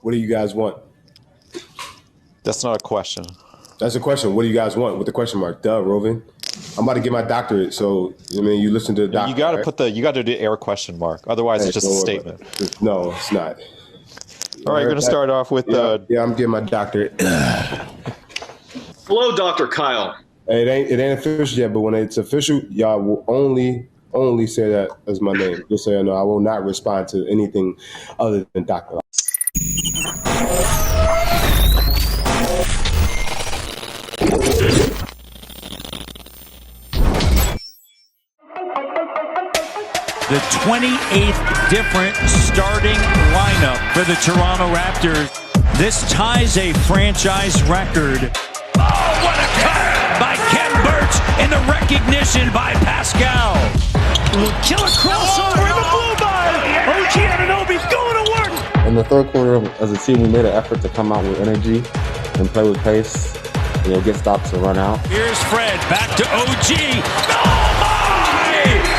What do you guys want? That's not a question. That's a question. What do you guys want with the question mark? Duh, Rovin. I'm about to get my doctorate, so I mean, you listen to the doctor. You got to right? put the air question mark. Otherwise, it's just a statement. No, it's not. All right, you're going to start off with Yeah, I'm getting my doctorate. Hello, Dr. Kyle. Hey, it ain't official yet, but when it's official, y'all will only say that as my name. Just so you know, I will not respond to anything other than Dr. The 28th different starting lineup for the Toronto Raptors. This ties a franchise record. Oh, what a cut by Ken Burch, and the recognition by Pascal. Killer crossover in the blue by OG Anunoby's going to work. In the third quarter, as a team, we made an effort to come out with energy and play with pace. Get stops and run out. Here's Fred, back to OG. Oh my!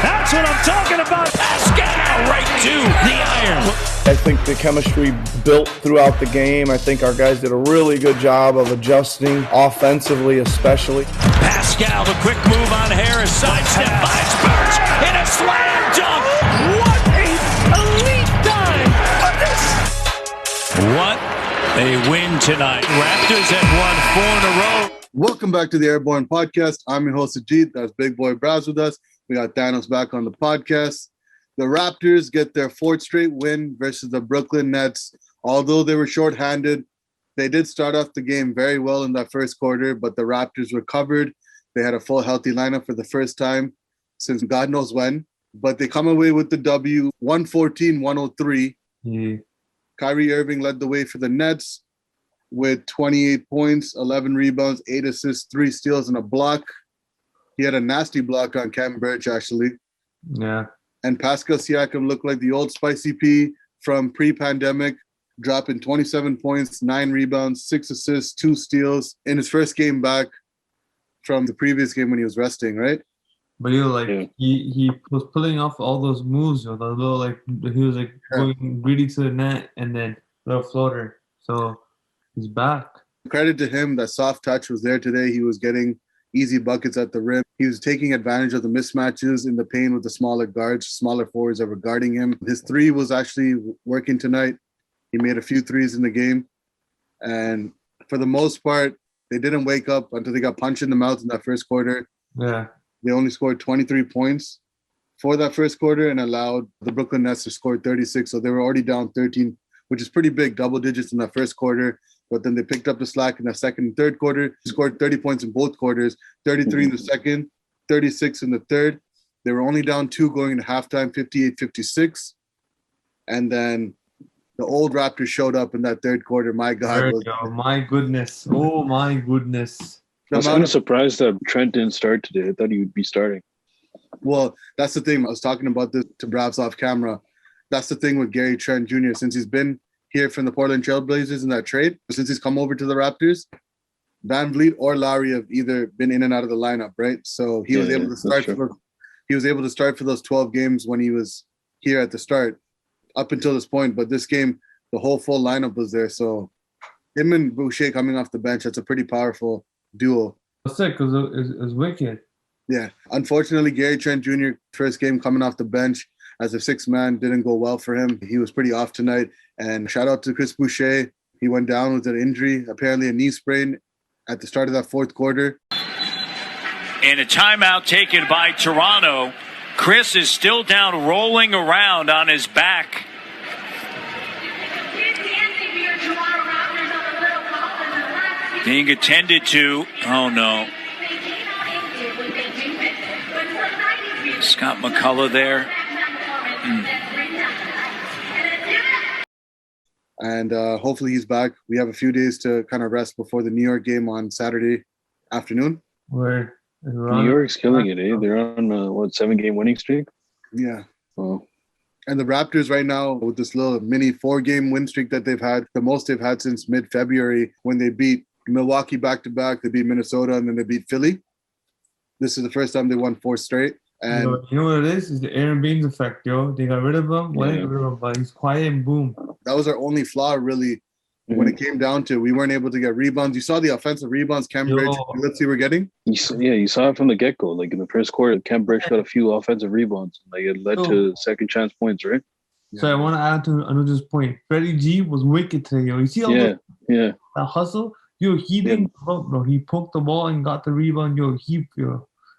That's what I'm talking about. Pascal right to the iron. I think the chemistry built throughout the game. I think our guys did a really good job of adjusting offensively, especially. Pascal, the quick move on Harris, sidestep finds Burch in a slam dunk. What a elite dime for this! What a win tonight. Raptors have won 4 in a row. Welcome back to the Airborne Podcast. I'm your host, Ajit. That's Big Boy Braz with us. We got Thanos back on the podcast. The Raptors get their 4th straight win versus the Brooklyn Nets. Although they were shorthanded, they did start off the game very well in that first quarter, but the Raptors recovered. They had a full healthy lineup for the first time since God knows when. But they come away with the W, 114-103. Kyrie Irving led the way for the Nets with 28 points, 11 rebounds, 8 assists, 3 steals, and a block. He had a nasty block on Cam Burch, actually. Yeah. And Pascal Siakam looked like the old Spicy P from pre-pandemic, dropping 27 points, 9 rebounds, 6 assists, 2 steals in his first game back from the previous game when he was resting, right? But he was pulling off all those moves, the little he was going greedy to the net and then little floater. So he's back. Credit to him, that soft touch was there today. He was getting easy buckets at the rim. He was taking advantage of the mismatches in the paint with the smaller guards, smaller forwards that were guarding him. His 3 was actually working tonight. He made a few 3s in the game. And for the most part, they didn't wake up until they got punched in the mouth in that first quarter. Yeah. They only scored 23 points for that first quarter and allowed the Brooklyn Nets to score 36. So they were already down 13, which is pretty big, double digits in that first quarter. But then they picked up the slack in the second and third quarter, scored 30 points in both quarters, 33 in the second, 36 in the third. They were only down 2 going into halftime, 58-56. And then the old Raptors showed up in that third quarter. My God. My goodness. Oh, my goodness. I was kind of surprised that Trent didn't start today. I thought he would be starting. Well, that's the thing. I was talking about this to Bravs off camera. That's the thing with Gary Trent Jr. Since he's been here from the Portland Trailblazers in that trade, since he's come over to the Raptors, Van Vliet or Lowry have either been in and out of the lineup, right? So he was able to start. He was able to start for those 12 games when he was here at the start, up until this point. But this game, the whole full lineup was there. So him and Boucher coming off the bench, that's a pretty powerful duo. That's it, because it's wicked. Yeah. Unfortunately, Gary Trent Jr., first game coming off the bench as a 6th man, didn't go well for him. He was pretty off tonight. And shout out to Chris Boucher. He went down with an injury, apparently a knee sprain at the start of that 4th quarter. And a timeout taken by Toronto. Chris is still down, rolling around on his back. Being attended to. Oh, no. Scott McCullough there. And hopefully he's back. We have a few days to kind of rest before the New York game on Saturday afternoon. Where New York's killing it, eh? They're on, 7-game winning streak? Yeah. Oh. And the Raptors right now, with this little mini 4-game win streak that they've had, the most they've had since mid-February when they beat Milwaukee back-to-back, they beat Minnesota, and then they beat Philly. This is the first time they won 4 straight. And you know what it is? It's the Aaron Baines effect, yo. They got rid of him. Why they got rid of him? But he's quiet and boom. our only flaw really. When it came down to, we weren't able to get rebounds. You saw the offensive rebounds Cambridge and Gillespie were getting. You saw it from the get-go. Like in the first quarter, Cambridge got a few offensive rebounds. Like it led to second chance points, right? So I want to add to another point. Freddie G was wicked today, yo. You see all that hustle? Yo, he didn't give up, bro. He poked the ball and got the rebound. Yo, he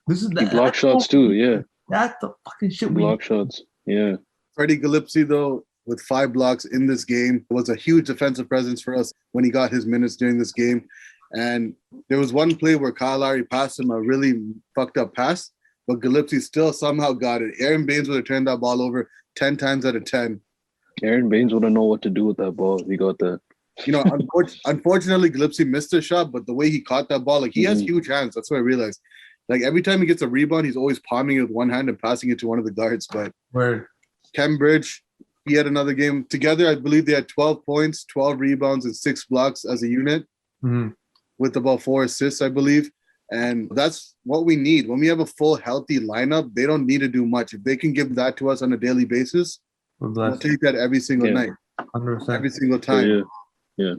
blocked shots too, yeah. That's the fucking shit we block shots, yeah. Freddie Gillespie, though, with 5 blocks in this game, was a huge defensive presence for us when he got his minutes during this game. And there was one play where Kyle Lowry passed him a really fucked up pass, but Gillespie still somehow got it. Aaron Baines would have turned that ball over 10 times out of 10. Aaron Baines wouldn't know what to do with that ball if he got that. You know, unfortunately, Gillespie missed his shot, but the way he caught that ball, like he has huge hands. That's what I realized. Like every time he gets a rebound, he's always palming it with one hand and passing it to one of the guards. But Cambridge, he had another game. Together, I believe they had 12 points, 12 rebounds, and 6 blocks as a unit with about 4 assists, I believe. And that's what we need. When we have a full, healthy lineup, they don't need to do much. If they can give that to us on a daily basis, we'll take that every single night. 100%. Every single time. Yeah.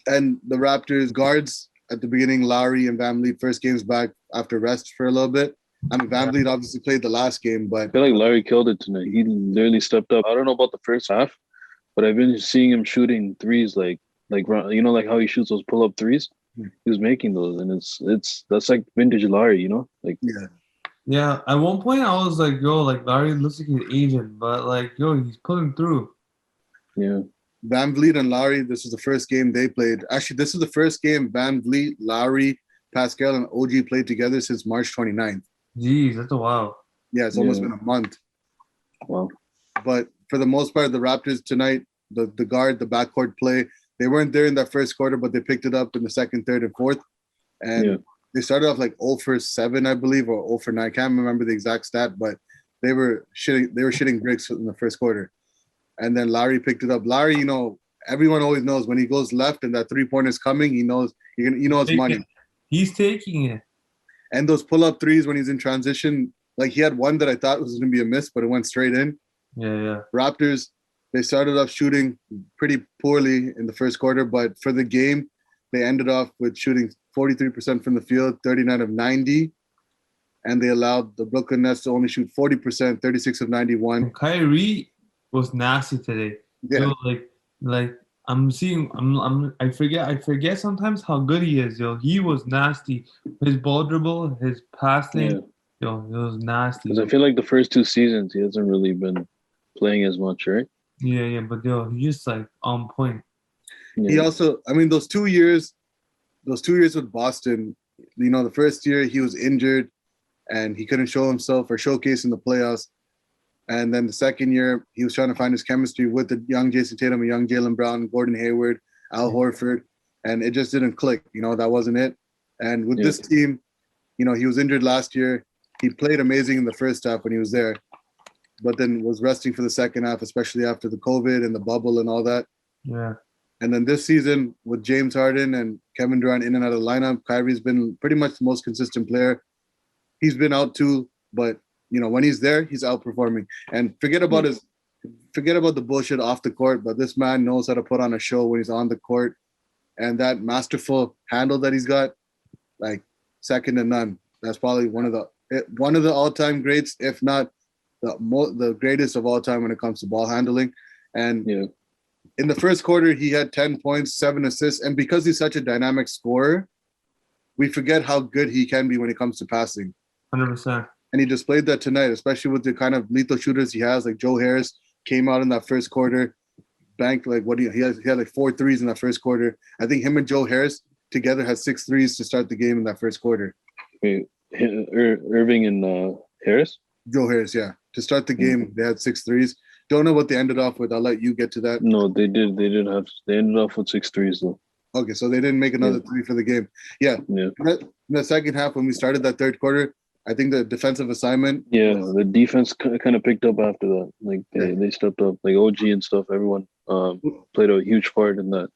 And the Raptors guards at the beginning, Lowry and VanVleet, first games back after rest for a little bit. I mean, VanVleet obviously played the last game, but I feel like Larry killed it tonight. He literally stepped up. I don't know about the first half, but I've been seeing him shooting threes like you know, like how he shoots those pull-up threes. He was making those, and that's like vintage Larry, you know, like yeah. At one point, I was like, yo, like Larry looks like he's aging, but like, yo, he's pulling through. Yeah. VanVleet and Lowry, this is the first game they played. Actually, this is the first game VanVleet, Lowry, Pascal, and OG played together since March 29th. Jeez, that's a while. Yeah, it's almost been a month. Wow. But for the most part, the Raptors tonight, the guard, the backcourt play, they weren't there in that first quarter, but they picked it up in the second, third, and fourth. And they started off like 0 for 7, I believe, or 0 for 9. I can't remember the exact stat, but they were shitting bricks in the first quarter. And then Larry picked it up. Larry, you know, everyone always knows when he goes left and that 3-pointer is coming, he knows it's money. He's taking it. And those pull-up threes when he's in transition, like he had one that I thought was going to be a miss, but it went straight in. Yeah. Raptors, they started off shooting pretty poorly in the first quarter, but for the game, they ended off with shooting 43% from the field, 39 of 90. And they allowed the Brooklyn Nets to only shoot 40%, 36 of 91. Kyrie was nasty today. Yeah. Yo, like I forget sometimes how good he is, yo. He was nasty. His ball dribble, his passing, yo, it was nasty. Because I feel like the first 2 seasons he hasn't really been playing as much, right? Yeah, but yo, he's just like on point. He also, I mean, those 2 years with Boston, you know, the first year he was injured and he couldn't show himself or showcase in the playoffs. And then the second year, he was trying to find his chemistry with the young Jason Tatum, a young Jaylen Brown, Gordon Hayward, Al Horford, and it just didn't click. You know, that wasn't it. And with this team, you know, he was injured last year. He played amazing in the first half when he was there, but then was resting for the second half, especially after the COVID and the bubble and all that. Yeah. And then this season, with James Harden and Kevin Durant in and out of the lineup, Kyrie's been pretty much the most consistent player. He's been out too, but you know, when he's there, he's outperforming. And forget about the bullshit off the court, but this man knows how to put on a show when he's on the court. And that masterful handle that he's got, like second to none. That's probably one of the all-time greats, if not the greatest of all time when it comes to ball handling. And in the first quarter, he had 10 points, 7 assists. And because he's such a dynamic scorer, we forget how good he can be when it comes to passing. 100%. And he displayed that tonight, especially with the kind of lethal shooters he has. Like Joe Harris came out in that first quarter, banked like he had like 4 threes in that first quarter. I think him and Joe Harris together had 6 threes to start the game in that first quarter. Wait, Irving and Harris? Joe Harris, yeah. To start the game, they had 6 threes. Don't know what they ended off with. I'll let you get to that. No, they did. They ended off with 6 threes though. Okay, so they didn't make another 3 for the game. Yeah. In the second half, when we started that third quarter, I think the defensive assignment. Yeah, the defense kind of picked up after that. Like they stepped up. Like OG and stuff. Everyone played a huge part in that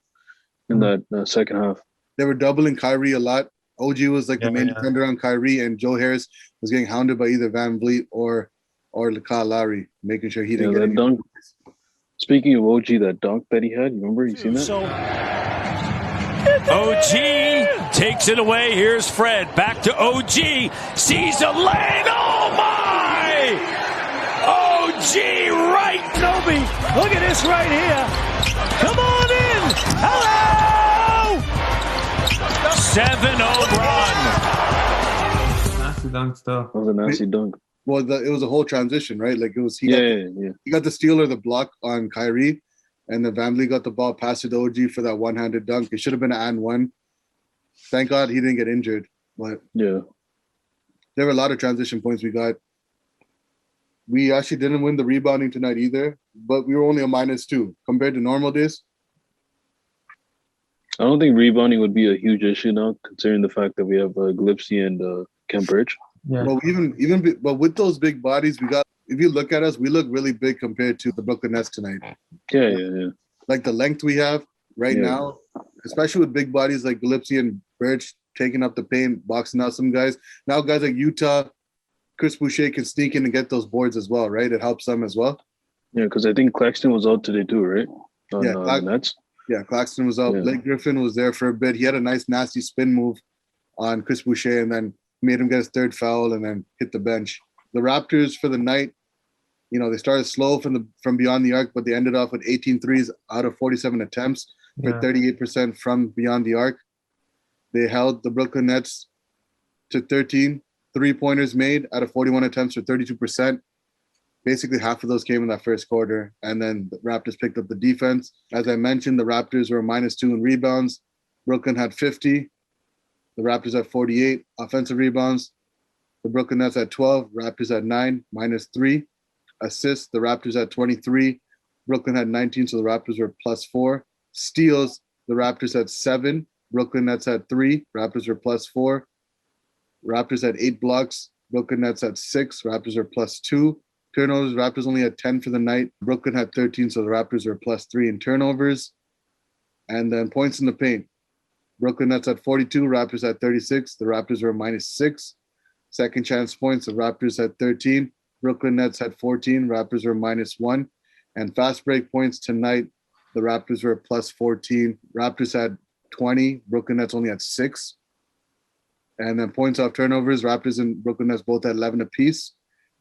second half. They were doubling Kyrie a lot. OG was like the main defender on Kyrie, and Joe Harris was getting hounded by either VanVleet or Kyle Lowry, making sure he didn't get any. Speaking of OG, that dunk that he had, remember? You seen that? OG takes it away. Here's Fred. Back to OG. Sees a lane. Oh, my! OG right. Nobi, look at this right here. Come on in. Hello! 7-0 run. Nasty dunk stuff. That was a nasty dunk. Well, it was a whole transition, right? Like it was he got the steal or the block on Kyrie, and then VanVleet got the ball, passed it to OG for that one-handed dunk. It should have been an and one. Thank God he didn't get injured. But Yeah. there were a lot of transition points we got. We actually didn't win the rebounding tonight either, but we were only a -2 compared to normal days. I don't think rebounding would be a huge issue now, considering the fact that we have Glipsy and Khem Birch. Yeah. Well, but with those big bodies, we got. If you look at us, we look really big compared to the Brooklyn Nets tonight. Yeah. Like the length we have right now, especially with big bodies like Gillespie and Birch taking up the paint, boxing out some guys. Now guys like Utah, Chris Boucher can sneak in and get those boards as well, right? It helps them as well. Yeah, because I think Claxton was out today too, right? On, the Nets. Yeah, Claxton was out. Yeah. Blake Griffin was there for a bit. He had a nice, nasty spin move on Chris Boucher and then made him get his third foul and then hit the bench. The Raptors for the night, they started slow from beyond the arc, but they ended off with 18 threes out of 47 attempts for 38% from beyond the arc. They held the Brooklyn Nets to 13 3-pointers made out of 41 attempts for 32%. Basically, half of those came in that first quarter, and then the Raptors picked up the defense. As I mentioned, the Raptors were -2 in rebounds. Brooklyn had 50. The Raptors had 48 offensive rebounds. The Brooklyn Nets had 12. Raptors had 9, -3. Assists, the Raptors had 23. Brooklyn had 19, so the Raptors were +4. Steals, the Raptors had 7. Brooklyn Nets had 3. Raptors were +4. Raptors had 8 blocks. Brooklyn Nets had 6. Raptors were +2. Turnovers, Raptors only had 10 for the night. Brooklyn had 13, so the Raptors were +3 in turnovers. And then points in the paint. Brooklyn Nets had 42. Raptors had 36. The Raptors were -6. Second chance points, the Raptors had 13. Brooklyn Nets had 14. Raptors were -1. And fast break points tonight, the Raptors were +14. Raptors had 20. Brooklyn Nets only had 6. And then points off turnovers, Raptors and Brooklyn Nets both had 11 apiece.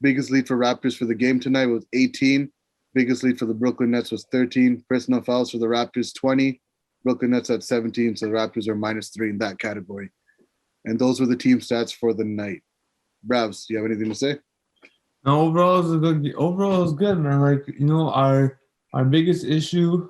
Biggest lead for Raptors for the game tonight was 18. Biggest lead for the Brooklyn Nets was 13. Personal fouls for the Raptors, 20. Brooklyn Nets had 17, so the Raptors are -3 in that category. And those were the team stats for the night. Bravs, do you have anything to say? No, overall it was good. Overall, it was good, man. Like, our biggest issue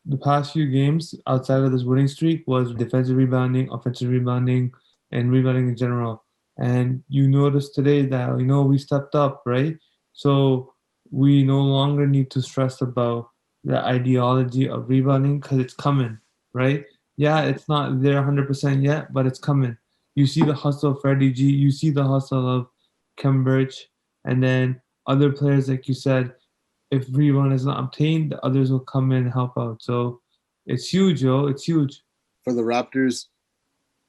the past few games outside of this winning streak was defensive rebounding, offensive rebounding, and rebounding in general. And you noticed today that, we stepped up, right? So we no longer need to stress about the ideology of rebounding because it's coming, right? Yeah, it's not there 100% yet, but it's coming. You see the hustle of Freddie G. You see the hustle of Khem Birch. And then other players, like you said, if rebound is not obtained, the others will come in and help out. So it's huge, yo. It's huge. For the Raptors,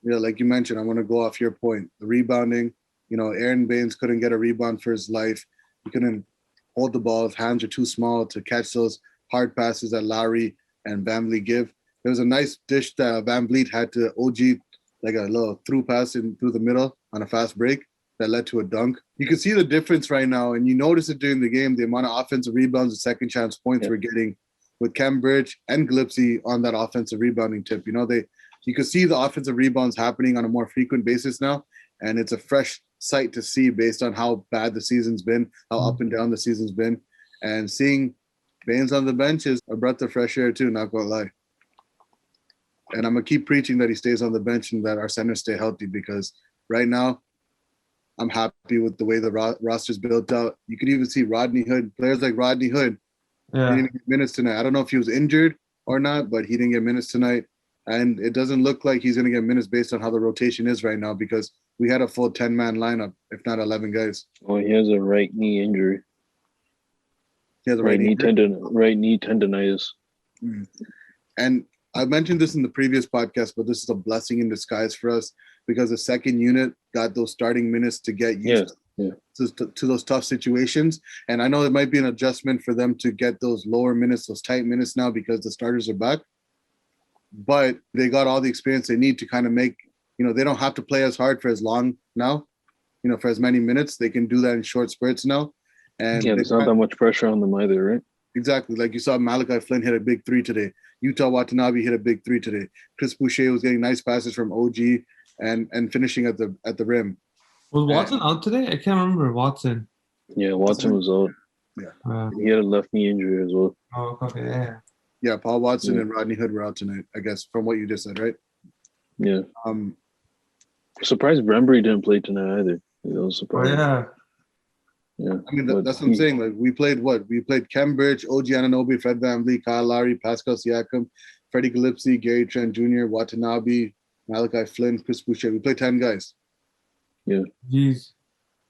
like you mentioned, I want to go off your point. The rebounding, Aaron Baines couldn't get a rebound for his life. He couldn't hold the ball. His hands are too small to catch those hard passes that Lowry and VanVleet give. There was a nice dish that VanVleet had to OG, like a little through pass in through the middle on a fast break that led to a dunk. You can see the difference right now, and you notice it during the game, the amount of offensive rebounds and second chance points we're getting with Khem Birch and Gillespie on that offensive rebounding tip. You can see the offensive rebounds happening on a more frequent basis now, and it's a fresh sight to see based on how bad the season's been, how up and down the season's been. And seeing Baines on the bench is a breath of fresh air too, not gonna lie. And I'm gonna keep preaching that he stays on the bench and that our centers stay healthy, because right now I'm happy with the way the roster's built out. You could even see Rodney Hood, players like Rodney Hood, he didn't get minutes tonight. I don't know if he was injured or not, but he didn't get minutes tonight. And it doesn't look like he's going to get minutes based on how the rotation is right now, because we had a full 10-man lineup, if not 11 guys. Well, he has a right knee injury. He has a right knee tendonitis. And I mentioned this in the previous podcast, but this is a blessing in disguise for us, because the second unit got those starting minutes to get used to those tough situations. And I know it might be an adjustment for them to get those lower minutes, those tight minutes now because the starters are back. But they got all the experience they need to kind of make, they don't have to play as hard for as long now, for as many minutes. They can do that in short spurts now. And there's not that much pressure on them either, right? Exactly. Like you saw Malachi Flynn hit a big three today. Yuta Watanabe hit a big three today. Chris Boucher was getting nice passes from OG and finishing at the rim. Was Watson out today? I can't remember Watson. Yeah, Watson was out. Yeah. He had a left knee injury as well. Oh, okay, yeah. Yeah, Paul Watson and Rodney Hood were out tonight, I guess, from what you just said, right? Yeah. Surprised Brembry didn't play tonight either. It was surprising. Yeah. Yeah. I mean, that's what I'm saying. Like, we played what? We played Kem Birch, OG Anunoby, Fred VanVleet, Kyle Lowry, Pascal Siakam, Freddie Gillespie, Gary Trent Jr., Watanabe, Malachi Flynn, Chris Boucher. We played 10 guys. Yeah. Jeez.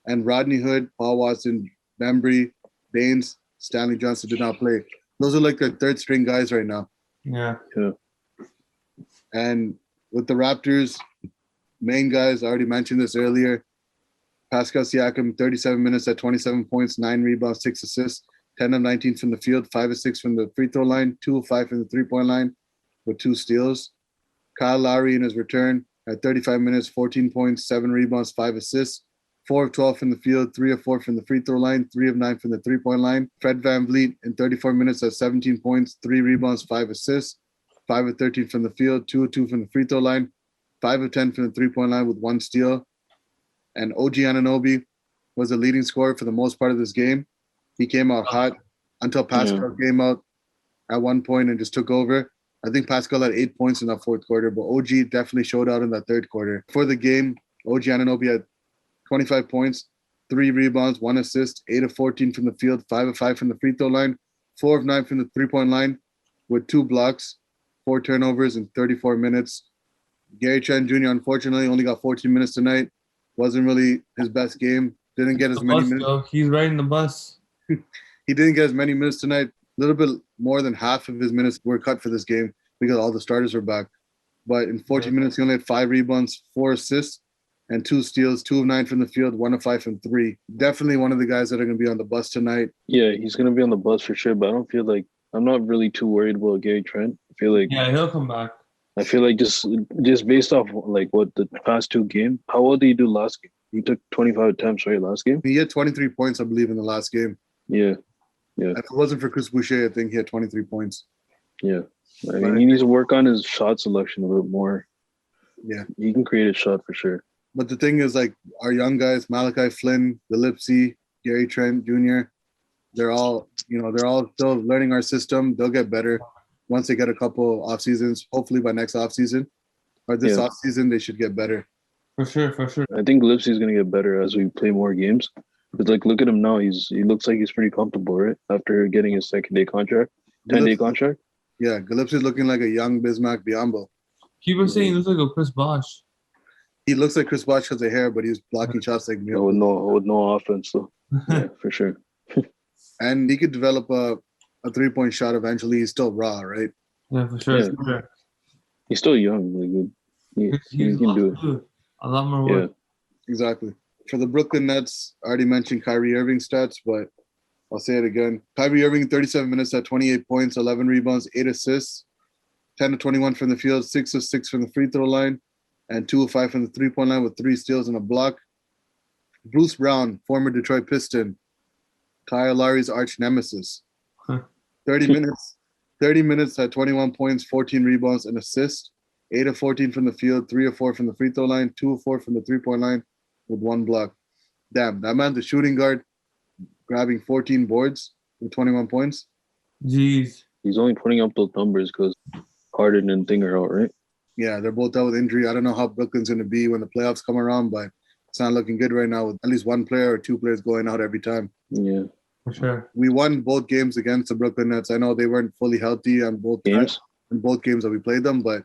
And Rodney Hood, Paul Watson, Bembry, Baines, Stanley Johnson did not play. Those are like their third string guys right now. Yeah. And with the Raptors, main guys, I already mentioned this earlier. Pascal Siakam, 37 minutes at 27 points, 9 rebounds, 6 assists, 10 of 19 from the field, 5 of 6 from the free throw line, 2 of 5 from the three-point line with 2 steals. Kyle Lowry in his return at 35 minutes, 14 points, 7 rebounds, 5 assists, 4 of 12 from the field, 3 of 4 from the free throw line, 3 of 9 from the three-point line. Fred VanVleet in 34 minutes at 17 points, 3 rebounds, 5 assists, 5 of 13 from the field, 2 of 2 from the free throw line, 5 of 10 from the three-point line with 1 steal. And OG Anunoby was the leading scorer for the most part of this game. He came out hot until Pascal came out at one point and just took over. I think Pascal had 8 points in that fourth quarter, but OG definitely showed out in that third quarter. For the game, OG Anunoby had 25 points, 3 rebounds, 1 assist, 8 of 14 from the field, 5 of 5 from the free throw line, 4 of 9 from the three-point line with 2 blocks, 4 turnovers in 34 minutes. Gary Trent Jr. unfortunately only got 14 minutes tonight. Wasn't really his best game. Didn't get as many minutes. Though. He's riding the bus. He didn't get as many minutes tonight. A little bit more than half of his minutes were cut for this game because all the starters were back. But in 14 minutes, he only had 5 rebounds, 4 assists, and 2 steals, 2 of 9 from the field, 1 of 5 from 3. Definitely one of the guys that are going to be on the bus tonight. Yeah, he's going to be on the bus for sure, but I don't feel like – I'm not really too worried about Gary Trent. I feel like – yeah, he'll come back. I feel like just based off like what the past 2 games, how well did he do last game? He took 25 attempts, right, last game? He had 23 points, I believe, in the last game. Yeah. If it wasn't for Chris Boucher, I think he had 23 points. Yeah. I mean, he needs to work on his shot selection a little more. Yeah. He can create a shot for sure. But the thing is, like, our young guys, Malachi Flynn, Gillespie, Gary Trent Jr., they're all still learning our system. They'll get better once they get a couple off seasons. Hopefully by next off season or this off season, they should get better. For sure. I think Gillespie's going to get better as we play more games. But like, look at him now. He looks like he's pretty comfortable, right? After getting his 10-day contract. Yeah, Gillespie's looking like a young Bismack Biyombo. People saying he looks like a Chris Bosh. He looks like Chris Bosh because of hair, but he's blocking shots like me. With no offense, though. Yeah, for sure. And he could develop a 3-point shot eventually. He's still raw, right? Yeah, for sure. Yeah. He's still young. Like, he can do it. A lot more work. Yeah, exactly. For the Brooklyn Nets, I already mentioned Kyrie Irving's stats, but I'll say it again. Kyrie Irving, 37 minutes at 28 points, 11 rebounds, 8 assists, 10 of 21 from the field, 6 of 6 from the free throw line, and 2 of 5 from the three-point line with 3 steals and a block. Bruce Brown, former Detroit Piston, Kyle Lowry's arch nemesis. 30 minutes at 21 points, 14 rebounds, and assists, 8 of 14 from the field, 3 of 4 from the free throw line, 2 of 4 from the three-point line with 1 block. Damn, that man, the shooting guard, grabbing 14 boards with 21 points. Jeez. He's only putting up those numbers because Harden and Thing are out, right? Yeah, they're both out with injury. I don't know how Brooklyn's going to be when the playoffs come around, but it's not looking good right now with at least 1 player or 2 players going out every time. Yeah. For sure. We won both games against the Brooklyn Nets. I know they weren't fully healthy on both games that we played them, but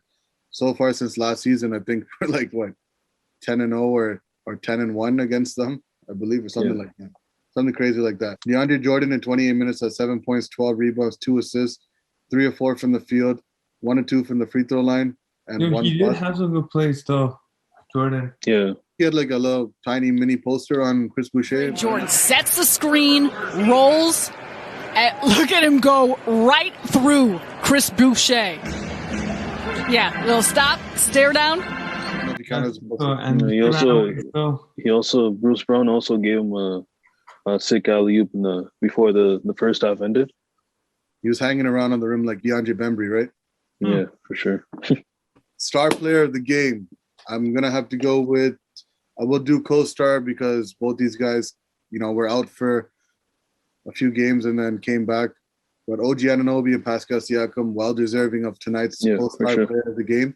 so far since last season, I think we're like, 10-0 or 10-1 against them, I believe, or something like that. Something crazy like that. DeAndre Jordan in 28 minutes at 7 points, 12 rebounds, 2 assists, 3 of 4 from the field, 1 of 2 from the free throw line, and 1 He did have some good plays, though, Jordan. Yeah. He had like a little tiny mini poster on Chris Boucher. Jordan sets the screen, rolls, and look at him go right through Chris Boucher. Yeah, little stop, stare down. Bruce Brown also gave him a sick alley-oop before the first half ended. He was hanging around on the rim like DeAndre Bembry, right? Yeah, for sure. Star player of the game. I'm going to have to go with, I will do co-star because both these guys, were out for a few games and then came back. But OG Anunoby and Pascal Siakam, well deserving of tonight's co-star player of the game.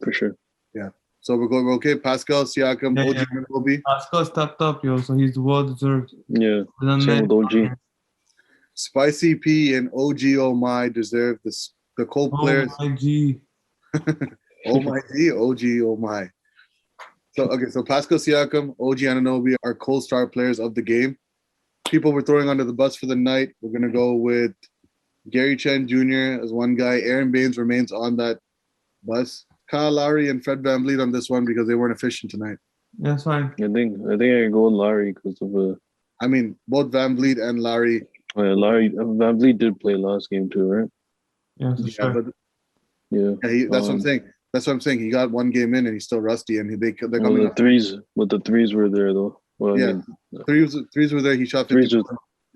For sure. Yeah. So we're okay. Pascal Siakam, OG Anunoby. Pascal stepped up, so he's well deserved. Yeah. Same with OG. Spicy P and OG Oh My deserve the co-players. Oh my G. Oh my G, OG Oh My. So Pascal Siakam, OG Anunoby are co-star players of the game. People we're throwing under the bus for the night. We're gonna go with Gary Trent Jr. as one guy. Aaron Baines remains on that bus. Kyle Lowry and Fred VanVleet on this one because they weren't efficient tonight. That's fine. I think I can go with Lowry because of both VanVleet and Lowry. Oh, yeah, VanVleet did play last game too, right? Yeah, for sure. That's what I'm saying. That's what I'm saying. He got one game in and he's still rusty, and they're coming. The threes were there though. Well, threes were there. He shot 50%.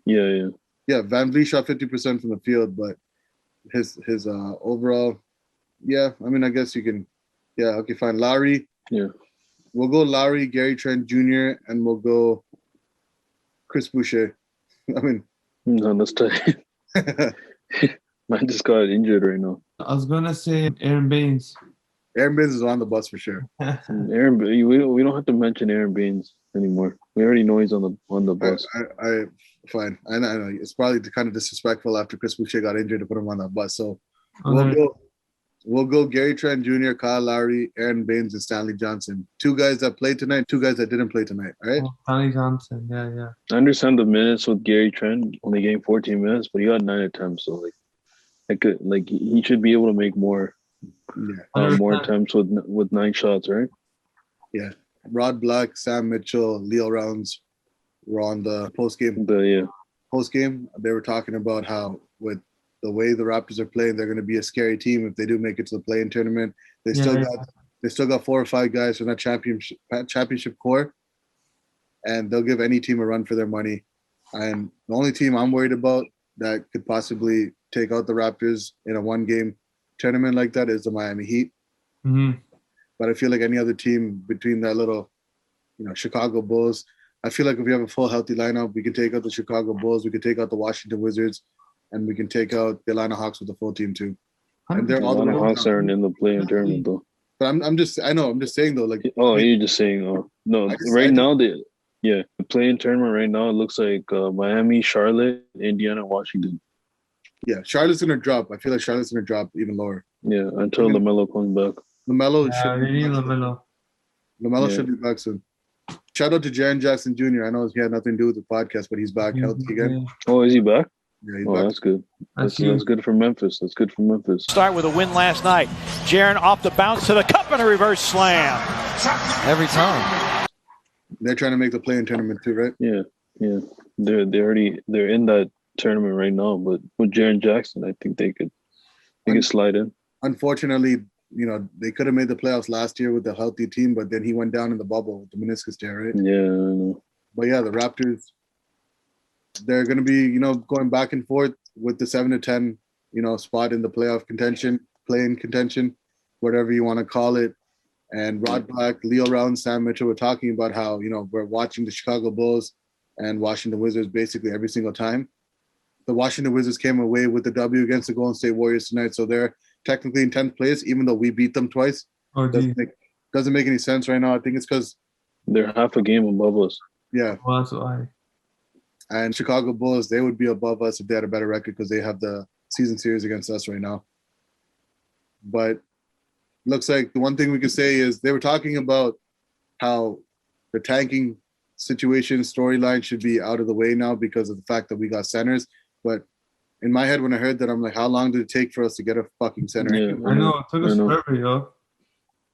Yeah. VanVleet shot 50% from the field, but his overall, I guess you can. Yeah, okay, fine. Lowry. Yeah. We'll go Lowry, Gary Trent Jr., and we'll go Chris Boucher. No, that's tight. Man just got injured right now. I was gonna say Aaron Baines. Aaron Baines is on the bus for sure. We don't have to mention Aaron Baines anymore. We already know he's on the bus. Fine. I know it's probably kind of disrespectful after Chris Boucher got injured to put him on that bus. So we'll go Gary Trent Jr., Kyle Lowry, Aaron Baines, and Stanley Johnson. 2 guys that played tonight, 2 guys that didn't play tonight. All right. Stanley Johnson. Yeah. I understand the minutes with Gary Trent only getting 14 minutes, but he got 9 attempts, so he should be able to make more attempts with 9 shots, right? Yeah. Rod Black, Sam Mitchell, Leo Rounds were on the post game. Post game, they were talking about how with the way the Raptors are playing, they're going to be a scary team if they do make it to the play-in tournament. They still got 4 or 5 guys from that championship core, and they'll give any team a run for their money. And the only team I'm worried about that could possibly take out the Raptors in a 1-game tournament like that is the Miami Heat. Mm-hmm. But I feel like any other team between that little, Chicago Bulls, I feel like if we have a full healthy lineup, we can take out the Chicago Bulls, we can take out the Washington Wizards, and we can take out the Atlanta Hawks with the full team too. And they're all the Hawks aren't in the play-in tournament though. But I'm just saying though, like. Oh, you're just saying. Oh no, now the play-in tournament right now it looks like Miami, Charlotte, Indiana, Washington. Yeah, Charlotte's gonna drop. I feel like Charlotte's gonna drop even lower. Yeah, until LaMelo comes back. LaMelo should be back soon. Shout out to Jaren Jackson Jr. I know he had nothing to do with the podcast, but he's back healthy again. Oh, is he back? Yeah, he's back. That's good. That's good for Memphis. That's good for Memphis. Start with a win last night. Jaren off the bounce to the cup and a reverse slam. Every time. They're trying to make the play-in tournament too, right? Yeah. They're in that tournament right now, but with Jaren Jackson, I think they could slide in. Unfortunately, they could have made the playoffs last year with a healthy team, but then he went down in the bubble with the meniscus tear, right? Yeah, I know. But yeah, the Raptors, they're going to be, going back and forth with the 7 to 10, spot in the playoff contention, play-in contention, whatever you want to call it. And Rod Black, Leo Rounds, Sam Mitchell were talking about how, we're watching the Chicago Bulls and Washington Wizards basically every single time. The Washington Wizards came away with the W against the Golden State Warriors tonight, so they're technically in 10th place, even though we beat them twice. Doesn't make any sense right now. I think it's because they're half a game above us. Yeah. Well, that's why. And Chicago Bulls, they would be above us if they had a better record because they have the season series against us right now. But looks like the one thing we could say is they were talking about how the tanking situation storyline should be out of the way now because of the fact that we got centers. But in my head, when I heard that, I'm like, how long did it take for us to get a fucking center? Yeah, I know. It took us forever, yo.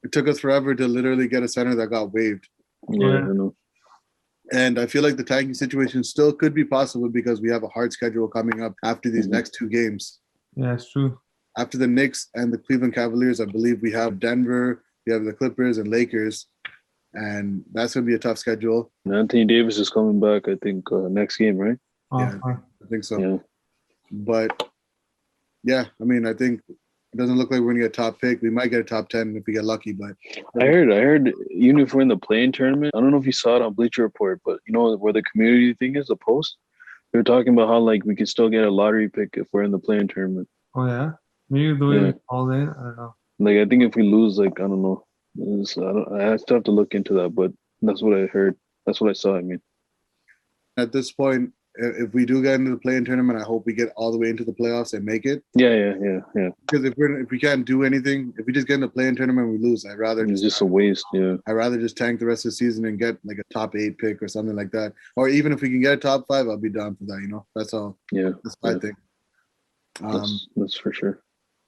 It took us forever to literally get a center that got waived. Yeah, I know. And I feel like the tanking situation still could be possible because we have a hard schedule coming up after these next 2 games. Yeah, it's true. After the Knicks and the Cleveland Cavaliers, I believe we have Denver, we have the Clippers and Lakers, and that's going to be a tough schedule. Anthony Davis is coming back, I think, next game, right? Yeah, I think so. Yeah. But, yeah, I mean, I think it doesn't look like we're going to get a top pick. We might get a top 10 if we get lucky, but I heard even if we're in the play-in tournament, I don't know if you saw it on Bleacher Report, but you know where the community thing is, the post? They were talking about how like we could still get a lottery pick if we're in the play-in tournament. Oh yeah, maybe the way we fall in, I don't know. Like I think if we lose, like I don't know, I still have to look into that, but that's what I heard. That's what I saw. I mean, at this point, if we do get into the play-in tournament, I hope we get all the way into the playoffs and make it. Yeah. Because if we can't do anything, if we just get in the play-in tournament and we lose, I'd rather it's just a waste. Yeah, I'd rather just tank the rest of the season and get like a top 8 pick or something like that. Or even if we can get a top 5, I'll be down for that. You know, that's all. Yeah, that's what I think. That's for sure.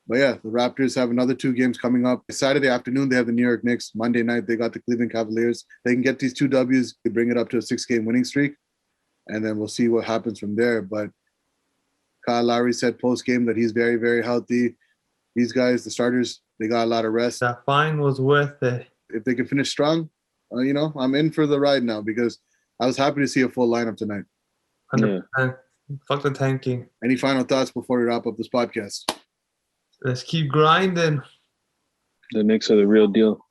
But yeah, the Raptors have another 2 games coming up. Saturday afternoon, they have the New York Knicks. Monday night, they got the Cleveland Cavaliers. They can get these 2 Ws, they bring it up to a 6-game winning streak. And then we'll see what happens from there. But Kyle Lowry said post-game that he's very, very healthy. These guys, the starters, they got a lot of rest. That fine was worth it. If they can finish strong, you know, I'm in for the ride now because I was happy to see a full lineup tonight. 100%. Fuck the tanking. Any final thoughts before we wrap up this podcast? Let's keep grinding. The Knicks are the real deal.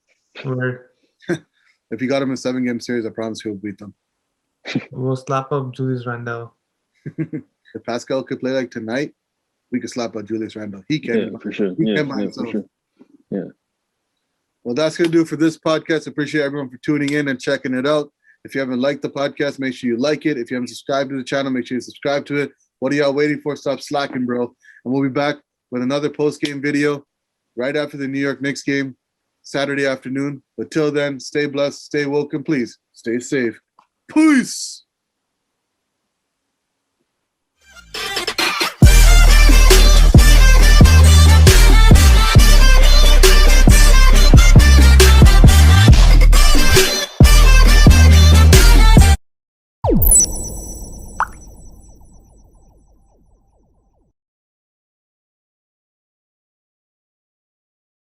Word. If you got them in a 7-game series, I promise you'll beat them. We'll slap up Julius Randle. If Pascal could play like tonight, we could slap up Julius Randle. He can. Yeah, for sure. He Yeah, can by for himself. sure. Yeah. Well, that's going to do it for this podcast. Appreciate everyone for tuning in and checking it out. If you haven't liked the podcast, make sure you like it. If you haven't subscribed to the channel, make sure you subscribe to it. What are y'all waiting for? Stop slacking, bro. And we'll be back with another post-game video right after the New York Knicks game, Saturday afternoon. But till then, stay blessed, stay woke, and please stay safe. Peace!